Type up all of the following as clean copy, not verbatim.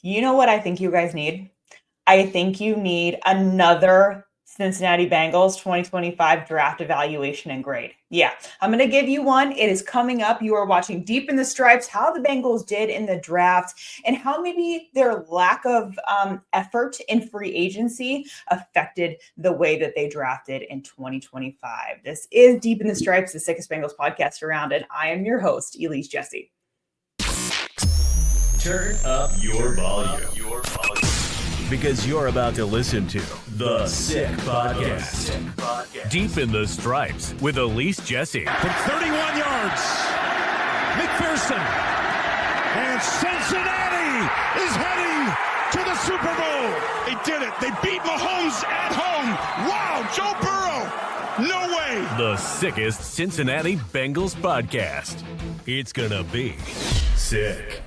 You know what I think you guys need? I think you need another Cincinnati Bengals 2025 draft evaluation and grade. Yeah, I'm going to give you one. It is coming up. You are watching Deep in the Stripes, how the Bengals did in the draft and how maybe their lack of effort in free agency affected the way that they drafted in 2025. This is Deep in the Stripes, the sickest Bengals podcast around, and I am your host, Elise Jesse. Turn up your volume. Because you're about to listen to The Sick Podcast. Deep in the Stripes with Elise Jesse. From 31 yards, McPherson. And Cincinnati is heading to the Super Bowl. They did it. They beat Mahomes at home. Wow, Joe Burrow. No way. The sickest Cincinnati Bengals podcast. It's gonna be sick.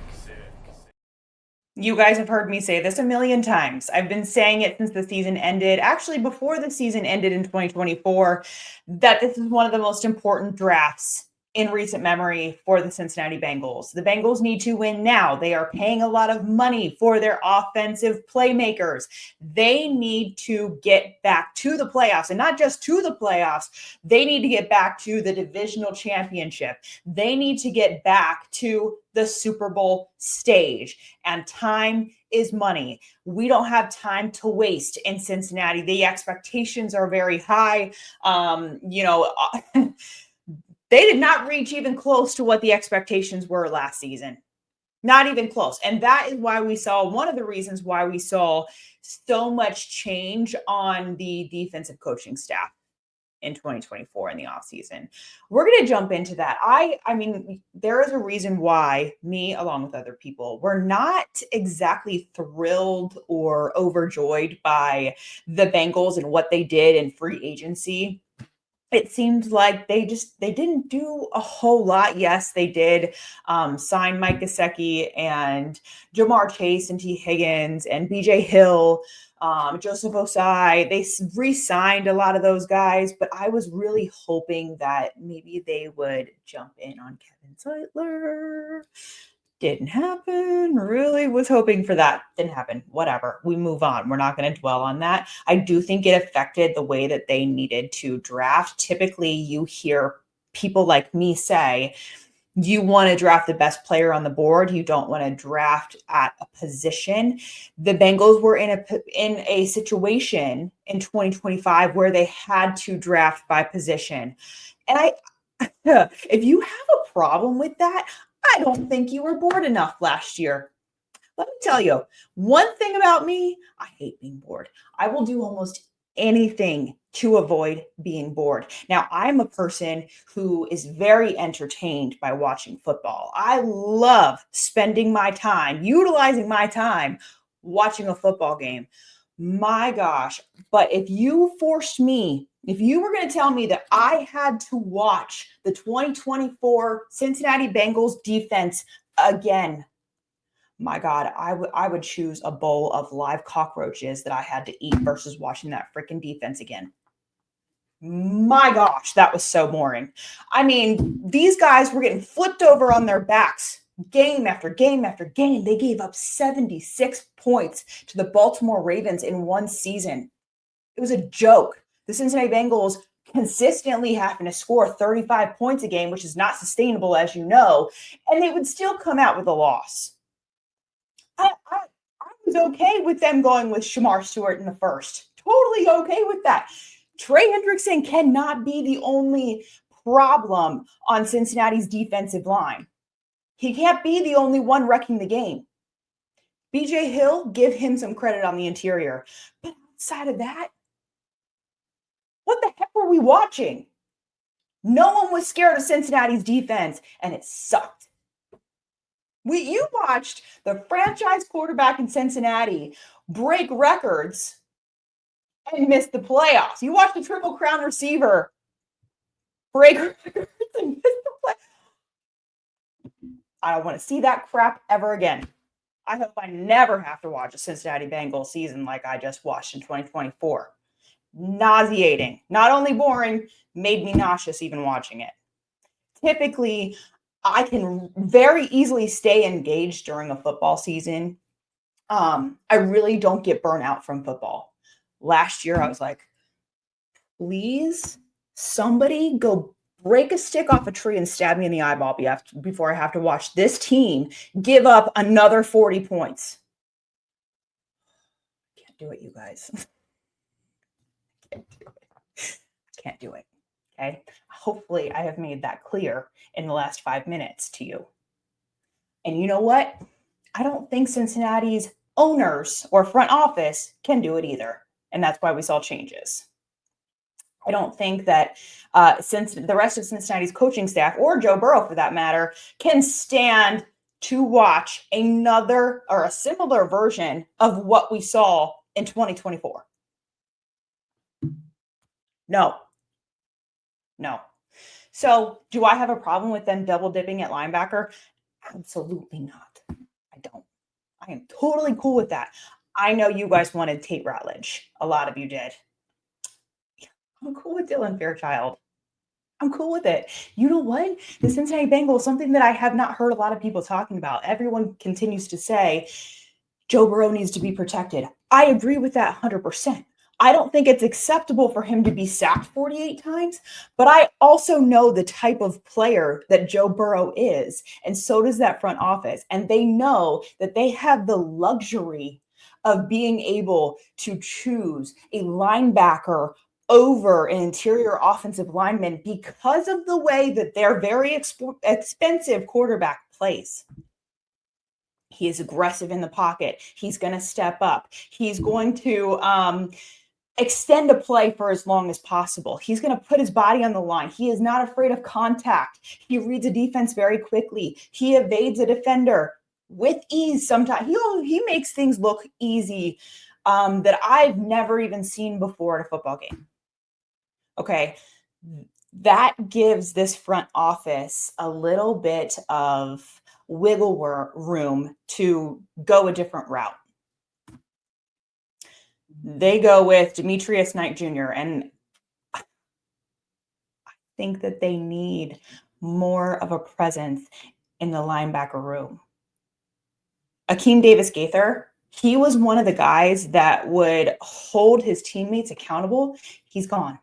You guys have heard me say this a million times. I've been saying it since the season ended, actually before the season ended in 2024, that this is one of the most important drafts in recent memory for the Cincinnati Bengals. The Bengals need to win now. They are paying a lot of money for their offensive playmakers. They need to get back to the playoffs, and not just to the playoffs. They need to get back to the divisional championship. They need to get back to the Super Bowl stage, and time is money. We don't have time to waste in Cincinnati. The expectations are very high. They did not reach even close to what the expectations were last season. Not even close. And that is why we saw, one of the reasons why we saw so much change on the defensive coaching staff in 2024 in the offseason. We're going to jump into that. I mean, there is a reason why me, along with other people, were not exactly thrilled or overjoyed by the Bengals and what they did in free agency. It seemed like they didn't do a whole lot. Yes, they did sign Mike Gesicki and Jamar Chase and T. Higgins and BJ Hill, Joseph Osai. They re-signed a lot of those guys, but I was really hoping that maybe they would jump in on Kevin Zeitler. Didn't happen. Really was hoping for that. Didn't happen. Whatever. We move on. We're not going to dwell on that. I do think it affected the way that they needed to draft. Typically, you hear people like me say, you want to draft the best player on the board. You don't want to draft at a position. The Bengals were in a situation in 2025 where they had to draft by position. And if you have a problem with that, I don't think you were bored enough last year. Let me tell you, one thing about me, I hate being bored. I will do almost anything to avoid being bored. Now, I'm a person who is very entertained by watching football. I love spending my time, utilizing my time watching a football game. My gosh. But if you were going to tell me that I had to watch the 2024 Cincinnati Bengals defense again, my God, I would choose a bowl of live cockroaches that I had to eat versus watching that freaking defense again. My gosh, that was so boring. I mean, these guys were getting flipped over on their backs game after game after game. They gave up 76 points to the Baltimore Ravens in one season. It was a joke. The Cincinnati Bengals consistently having to score 35 points a game, which is not sustainable, as you know, and they would still come out with a loss. I was okay with them going with Shamar Stewart in the first. Totally okay with that. Trey Hendrickson cannot be the only problem on Cincinnati's defensive line. He can't be the only one wrecking the game. BJ Hill, give him some credit on the interior. But outside of that, what the heck were we watching? No one was scared of Cincinnati's defense, and it sucked. You watched the franchise quarterback in Cincinnati break records and miss the playoffs. You watched the Triple Crown receiver break records and miss the playoffs. I don't want to see that crap ever again. I hope I never have to watch a Cincinnati Bengals season like I just watched in 2024. Nauseating. Not only boring, made me nauseous even watching it. Typically, I can very easily stay engaged during a football season I really don't get burnout from football. Last year, I was like, please, somebody go break a stick off a tree and stab me in the eyeball before I have to watch this team give up another 40 points. Can't do it, you guys. Can't do it. Okay. Hopefully I have made that clear in the last 5 minutes to you. And you know what? I don't think Cincinnati's owners or front office can do it either. And that's why we saw changes. I don't think that since the rest of Cincinnati's coaching staff, or Joe Burrow for that matter, can stand to watch another or a similar version of what we saw in 2024. No. So do I have a problem with them double dipping at linebacker? Absolutely not. I don't. I am totally cool with that. I know you guys wanted Tate Ratledge. A lot of you did. I'm cool with Dylan Fairchild. I'm cool with it. You know what? The Cincinnati Bengals, something that I have not heard a lot of people talking about. Everyone continues to say Joe Burrow needs to be protected. I agree with that 100%. I don't think it's acceptable for him to be sacked 48 times, but I also know the type of player that Joe Burrow is, and so does that front office. And they know that they have the luxury of being able to choose a linebacker over an interior offensive lineman because of the way that their very expensive quarterback plays. He is aggressive in the pocket. He's going to step up. He's going to extend a play for as long as possible. He's going to put his body on the line. He is not afraid of contact. He reads a defense very quickly. He evades a defender with ease sometimes. He makes things look easy that I've never even seen before at a football game. Okay, that gives this front office a little bit of wiggle room to go a different route. They go with Demetrius Knight Jr. And I think that they need more of a presence in the linebacker room. Akeem Davis-Gaither, he was one of the guys that would hold his teammates accountable. He's gone.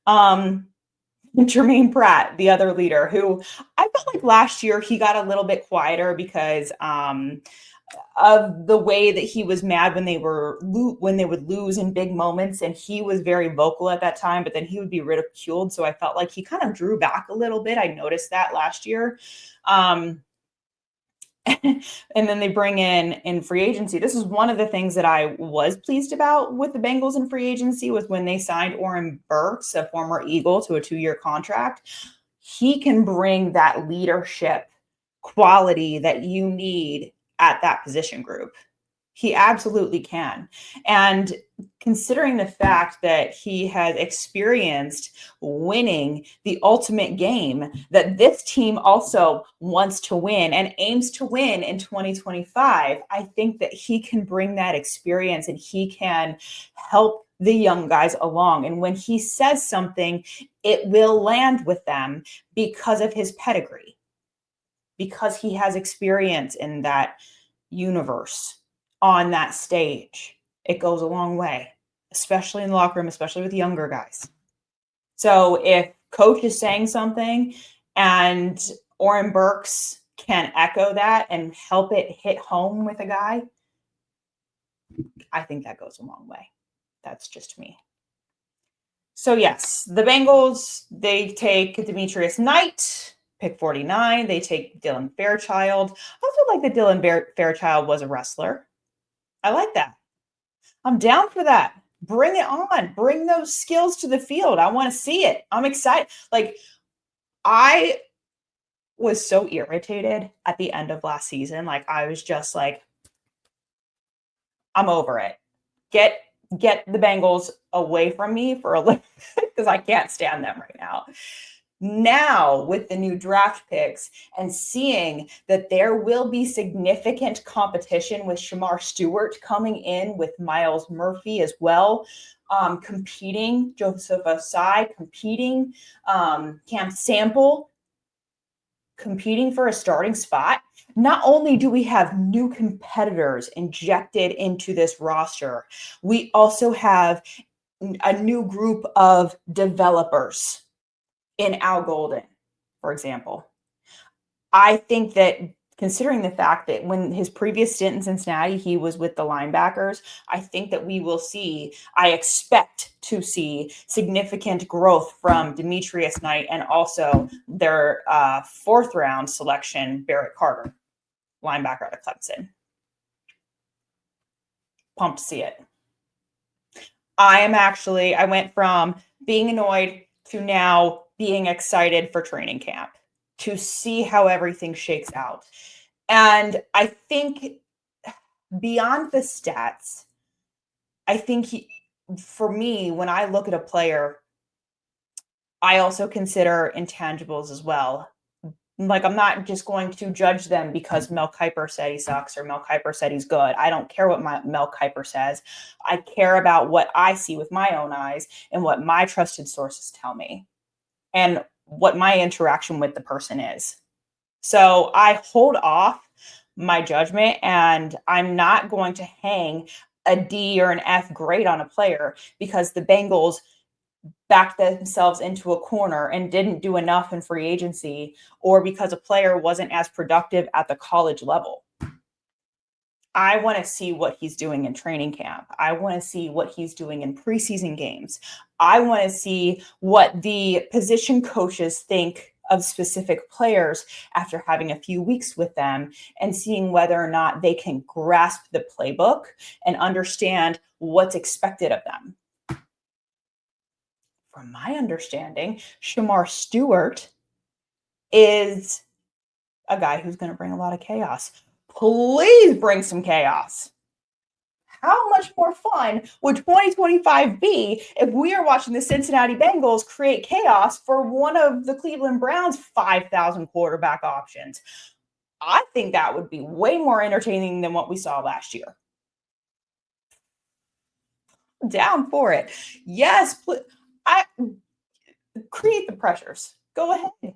Jermaine Pratt, the other leader, who I felt like last year he got a little bit quieter because of the way that he was mad when they would lose in big moments, and he was very vocal at that time, but then he would be ridiculed. So I felt like he kind of drew back a little bit. I noticed that last year. And then they bring in free agency. This is one of the things that I was pleased about with the Bengals in free agency was when they signed Orin Burks, a former Eagle, to a 2-year contract. He can bring that leadership quality that you need at that position group. He absolutely can. And considering the fact that he has experienced winning the ultimate game that this team also wants to win and aims to win in 2025, I think that he can bring that experience and he can help the young guys along. And when he says something, it will land with them because of his pedigree, because he has experience in that universe. On that stage, it goes a long way, especially in the locker room, especially with younger guys. So if coach is saying something and Orin Burks can echo that and help it hit home with a guy, I think that goes a long way. That's just me. So yes, the Bengals, they take Demetrius Knight, pick 49. They take Dylan Fairchild. I also like that Dylan Fairchild was a wrestler. I like that. I'm down for that. Bring it on. Bring those skills to the field. I want to see it. I'm excited. Like, I was so irritated at the end of last season. Like, I was just like, I'm over it. Get the Bengals away from me for a little bit because I can't stand them right now. Now, with the new draft picks and seeing that there will be significant competition with Shamar Stewart coming in with Myles Murphy as well, competing, Joseph Osai competing, Cam Sample competing for a starting spot. not only do we have new competitors injected into this roster, we also have a new group of developers in Al Golden, for example. I think that considering the fact that when his previous stint in Cincinnati, he was with the linebackers, I think that I expect to see significant growth from Demetrius Knight and also their fourth round selection, Barrett Carter, linebacker out of Clemson. Pumped to see it. I went from being annoyed to now being excited for training camp to see how everything shakes out. And I think beyond the stats, I think for me, when I look at a player, I also consider intangibles as well. Like, I'm not just going to judge them because Mel Kyper said he sucks or Mel Kyper said he's good. I don't care what Mel Kyper says. I care about what I see with my own eyes and what my trusted sources tell me and what my interaction with the person is. So I hold off my judgment, and I'm not going to hang a D or an F grade on a player because the Bengals backed themselves into a corner and didn't do enough in free agency, or because a player wasn't as productive at the college level. I want to see what he's doing in training camp. I want to see what he's doing in preseason games. I want to see what the position coaches think of specific players after having a few weeks with them and seeing whether or not they can grasp the playbook and understand what's expected of them. From my understanding, Shamar Stewart is a guy who's going to bring a lot of chaos. Please bring some chaos. How much more fun would 2025 be if we are watching the Cincinnati Bengals create chaos for one of the Cleveland Browns' 5,000 quarterback options? I think that would be way more entertaining than what we saw last year. Down for it. Yes, please. I create the pressures. Go ahead. I'm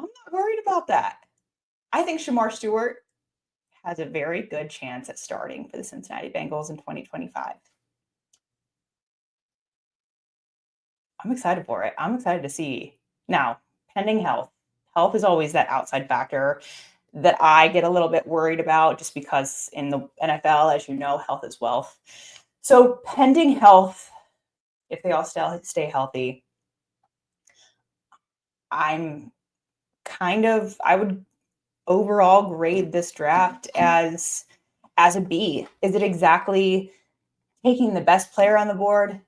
not worried about that. I think Shamar Stewart has a very good chance at starting for the Cincinnati Bengals in 2025. I'm excited for it. I'm excited to see. Now, pending health. Health is always that outside factor that I get a little bit worried about just because in the NFL, as you know, health is wealth. So pending health, if they all stay healthy, I would overall grade this draft as a B. Is it exactly taking the best player on the board?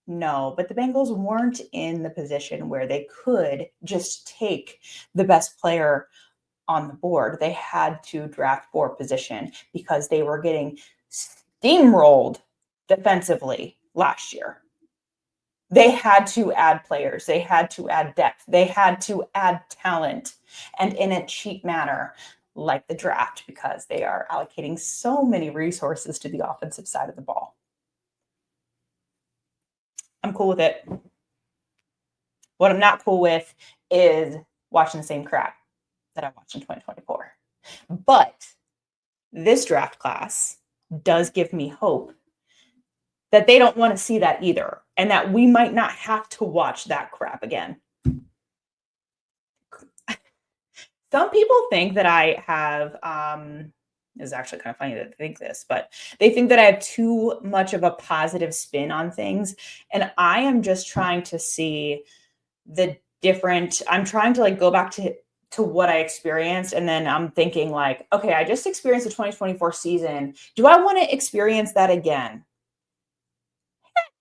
No, but the Bengals weren't in the position where they could just take the best player on the board. They had to draft for position because they were getting steamrolled defensively last year. They had to add players. They had to add depth. They had to add talent, and in a cheap manner, like the draft, because they are allocating so many resources to the offensive side of the ball. I'm cool with it. What I'm not cool with is watching the same crap that I watched in 2024. But this draft class does give me hope that they don't want to see that either, and that we might not have to watch that crap again. Some people think that I have, it's actually kind of funny to think this, but they think that I have too much of a positive spin on things. And I am just trying to see I'm trying to go back to what I experienced. And then I'm thinking okay, I just experienced the 2024 season. Do I want to experience that again?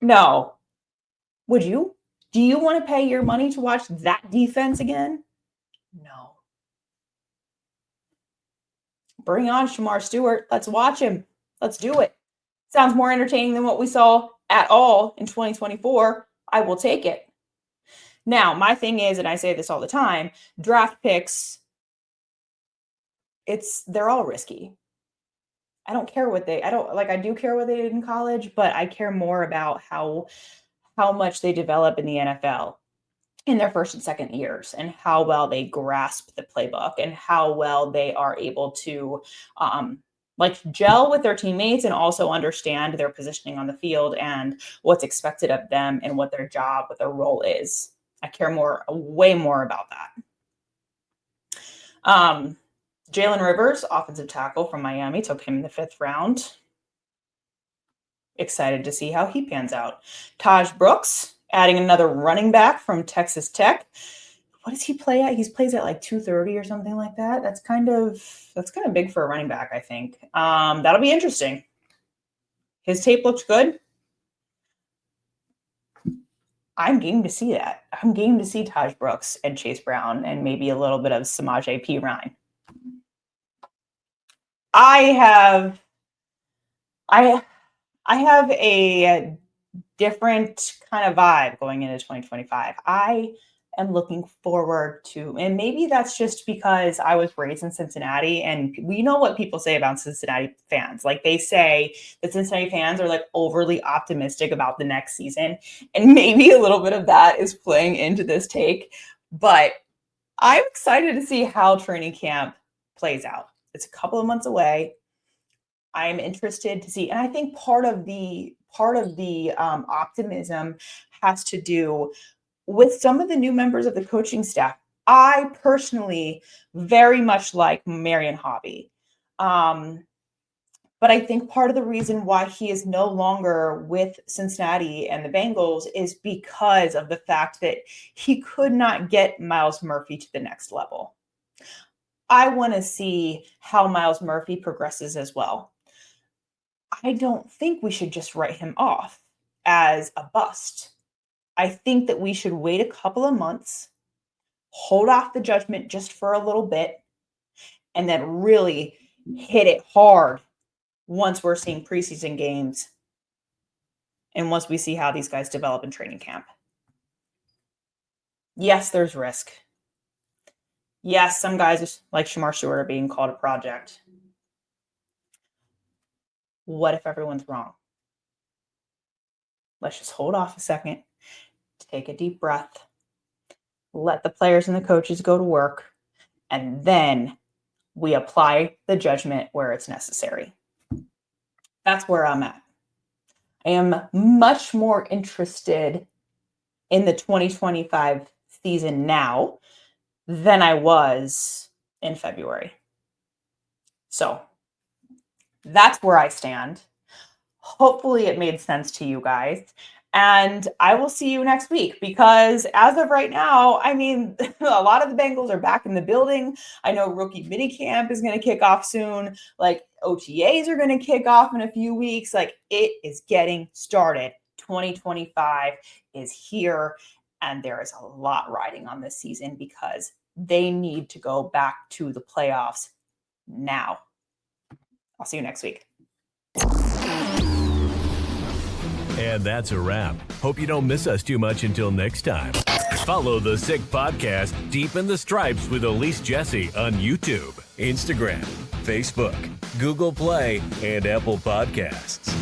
No. Would you? Do you want to pay your money to watch that defense again? No. Bring on Shamar Stewart. Let's watch him. Let's do it. Sounds more entertaining than what we saw at all in 2024. I will take it. Now, my thing is, and I say this all the time, draft picks, they're all risky. I do care what they did in college, but I care more about how much they develop in the NFL. in their first and second years, and how well they grasp the playbook and how well they are able to gel with their teammates and also understand their positioning on the field and what's expected of them and what their job, what their role is. I care way more about that. Jaylen Rivers, offensive tackle from Miami, took him in the 5th round. Excited to see how he pans out. Taj Brooks, adding another running back from Texas Tech. What does he play at? He plays at like 230 or something like that. That's kind of big for a running back, I think. That'll be interesting. His tape looks good. I'm game to see that. I'm game to see Taj Brooks and Chase Brown and maybe a little bit of Samaje Perine. I have a different kind of vibe going into 2025. I am looking forward to, and maybe that's just because I was raised in Cincinnati, and we know what people say about Cincinnati fans. Like, they say that Cincinnati fans are like overly optimistic about the next season, and maybe a little bit of that is playing into this take, but I'm excited to see how training camp plays out. It's a couple of months away. I'm interested to see, and I think part of the optimism has to do with some of the new members of the coaching staff. I personally very much like Marion Hobby. But I think part of the reason why he is no longer with Cincinnati and the Bengals is because of the fact that he could not get Myles Murphy to the next level. I want to see how Myles Murphy progresses as well. I don't think we should just write him off as a bust. I think that we should wait a couple of months, hold off the judgment just for a little bit, and then really hit it hard once we're seeing preseason games and once we see how these guys develop in training camp. Yes, there's risk. Yes, some guys like Shamar Stewart are being called a project. What if everyone's wrong? Let's just hold off a second, take a deep breath, let the players and the coaches go to work, and then we apply the judgment where it's necessary. That's where I'm at. I am much more interested in the 2025 season now than I was in February. So that's where I stand. Hopefully it made sense to you guys. And I will see you next week, because as of right now, I mean, a lot of the Bengals are back in the building. I know rookie minicamp is going to kick off soon. Like, OTAs are going to kick off in a few weeks. Like, it is getting started. 2025 is here, and there is a lot riding on this season because they need to go back to the playoffs now. I'll see you next week. And that's a wrap. Hope you don't miss us too much until next time. Follow the Sick Podcast Deep in the Stripes with Elise Jesse on YouTube, Instagram, Facebook, Google Play, and Apple Podcasts.